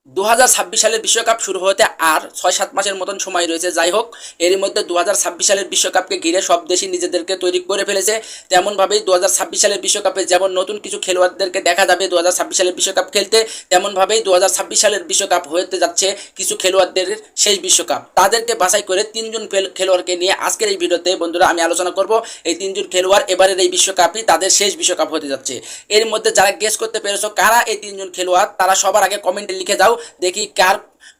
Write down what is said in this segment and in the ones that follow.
সালের বিশ্বকাপ শুরু হতে আর ৬-৭ মাসের মতন সময় রয়েছে। যাই হোক, এরই মধ্যে সালের বিশ্বকাপকে ঘিরে সব দেশই নিজেদেরকে তৈরি করে ফেলেছে। তেমনভাবেই সালের বিশ্বকাপে যেমন নতুন কিছু খেলোয়াড়দেরকে দেখা যাবে সালের বিশ্বকাপ খেলতে, তেমনভাবেই সালের বিশ্বকাপ হতে যাচ্ছে কিছু খেলোয়াড়দের শেষ বিশ্বকাপ। তাদেরকে বাছাই করে ৩ জন খেলোয়াড়কে নিয়ে আজকের এই ভিডিওতে বন্ধুরা আমি আলোচনা করব। এই ৩ জন খেলোয়াড় এবারের এই বিশ্বকাপই তাদের শেষ বিশ্বকাপ হতে যাচ্ছে। এর মধ্যে যারা গেস করতে পেরেছো কারা এই ৩ জন খেলোয়াড়, তারা সবার আগে কমেন্টে লিখে যাও, দেখি কার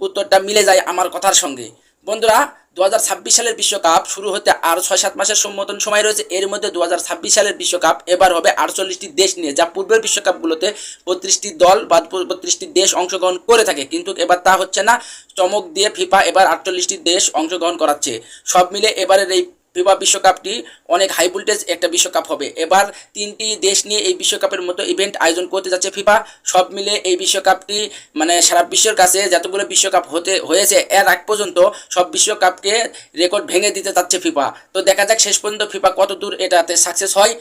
উত্তরটা মিলে যায় আমার কথার সঙ্গে। বন্ধুরা, 2026 সালের বিশ্বকাপ শুরু হতে আর ৬-৭ মাসের মতন সময় রয়েছে। এর মধ্যে 2026 সালের বিশ্বকাপ এবার হবে 48টি দেশ নিয়ে, যা পূর্বের বিশ্বকাপগুলোতে 32টি দল বা 32টি দেশ অংশগ্রহণ করে থাকে, কিন্তু এবার তা হচ্ছে না। চমক দিয়ে ফিফা এবার 48টি দেশ অংশগ্রহণ করাচ্ছে। সব মিলে এবারের এই ফিফা বিশ্বকাপটি অনেক হাই ভোল্টেজ একটা বিশ্বকাপ হবে। এবার 3টি দেশ নিয়ে এই বিশ্বকাপের মতো ইভেন্ট আয়োজন করতে যাচ্ছে ফিফা। সব মিলে এই বিশ্বকাপটি মানে সারা বিশ্বের কাছে যতগুলো বিশ্বকাপ হয়েছে এর আগ পর্যন্ত সব বিশ্বকাপকে রেকর্ড ভেঙে দিতে চাচ্ছে ফিফা। তো দেখা যাক শেষ পর্যন্ত ফিফা কত দূর এটাতে সাকসেস হয়।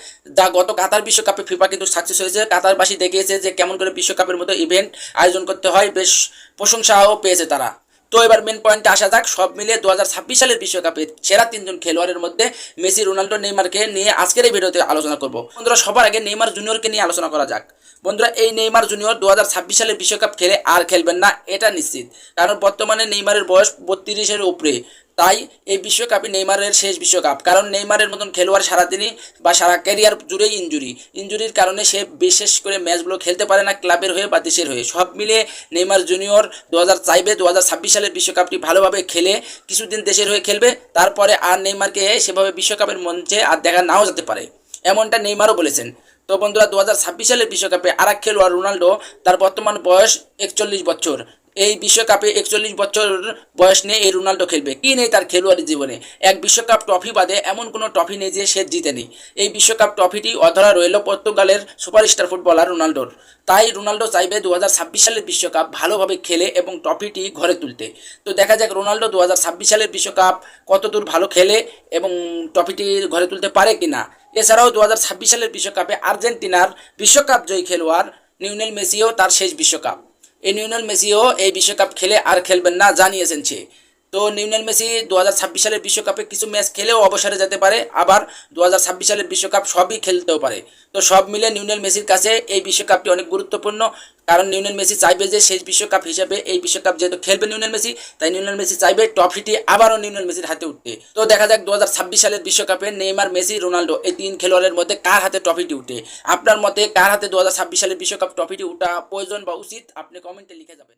গত কাতার বিশ্বকাপে ফিফা কিন্তু সাকসেস হয়েছে। কাতারবাসী দেখিয়েছে যে কেমন করে বিশ্বকাপের মতো ইভেন্ট আয়োজন করতে হয়, বেশ প্রশংসাও পেয়েছে তারা। তো এবার মেন পয়েন্টে আসা যাক। সব মিলিয়ে 2026 সালের বিশ্বকাপের সেরা 3 জন খেলোয়াড়ের মধ্যে মেসি, রোনাল্ডো, নেইমারকে নিয়ে আজকের এই ভিডিওতে আলোচনা করব। বন্ধুরা, সবার আগে নেইমার জুনিয়রকে নিয়ে আলোচনা করা যাক। বন্ধুরা, এই নেইমার জুনিয়র 2026 সালের বিশ্বকাপ খেলে আর খেলবেন না, এটা নিশ্চিত। কারণ বর্তমানে নেইমারের বয়স 32-এর উপরে। তাই এই বিশ্বকাপই নেইমারের শেষ বিশ্বকাপ। কারণ নেইমারের মতন খেলোয়াড় সারাদিনই বা সারা ক্যারিয়ার জুড়েই ইঞ্জুরির কারণে সে বিশেষ করে ম্যাচগুলো খেলতে পারে না ক্লাবের হয়ে বা দেশের হয়ে। সব মিলিয়ে নেইমার জুনিয়র 2026 সালের বিশ্বকাপটি ভালোভাবে খেলে কিছুদিন দেশের হয়ে খেলবে, তারপরে আর নেইমারকে সেভাবে বিশ্বকাপের মঞ্চে আর দেখা নাও যেতে পারে, এমনটা নেইমারও বলেছেন। তো বন্ধুরা, 2026 সালের বিশ্বকাপে আর এক খেলোয়াড় রোনাল্ডো, তার বর্তমান বয়স 41 বছর। এই বিশ্বকাপে 41 বছর বয়স নিয়ে এই রোনাল্ডো খেলবে। কি নেই তার খেলোয়াড়ি জীবনে? এক বিশ্বকাপ ট্রফি বাদে এমন কোনো ট্রফি নেই যে সে জিতেনি। এই বিশ্বকাপ ট্রফিটি অধরা রইল পর্তুগালের সুপারস্টার ফুটবলার রোনাল্ডোর। তাই রোনাল্ডো চাইবে 2026 সালের বিশ্বকাপ ভালোভাবে খেলে এবং ট্রফিটি ঘরে তুলতে। তো দেখা যাক রোনাল্ডো 2026 সালের বিশ্বকাপ কতদূর ভালো খেলে এবং ট্রফিটি ঘরে তুলতে পারে কিনা। এছাড়াও 2026 সালের বিশ্বকাপে আর্জেন্টিনার বিশ্বকাপ জয়ী খেলোয়াড় লিওনেল মেসিও তার শেষ বিশ্বকাপ। এই লিওনেল মেসিও এই বিশ্বকাপ খেলে আর খেলবেন না জানিয়েছেন সে। তো লিওনেল মেসি 2026 সালের বিশ্বকাপে কিছু ম্যাচ খেলেও অবসরে যেতে পারে, আবার 2026 সালের বিশ্বকাপ সবই খেলতেও পারে। তো সব মিলে লিওনেল মেসির কাছে এই বিশ্বকাপটি অনেক গুরুত্বপূর্ণ। কারণ লিওনেল মেসি চাইবে যে শেষ বিশ্বকাপ হিসেবে এই বিশ্বকাপ যেহেতু খেলবে লিওনেল মেসি, তাই লিওনেল মেসি চাইবে ট্রফিটি আবারও লিওনেল মেসির হাতে উঠতে। তো দেখা যাক 2026 সালের বিশ্বকাপে নেইমার, মেসি, রোনাল্ডো এই 3 খেলোয়াড়ের মধ্যে কার হাতে ট্রফিটি উঠে। আপনার মতে কার হাতে 2026 সালের বিশ্বকাপ ট্রফিটি উঠা প্রয়োজন বা উচিত? আপনি কমেন্টে লিখে যাবেন।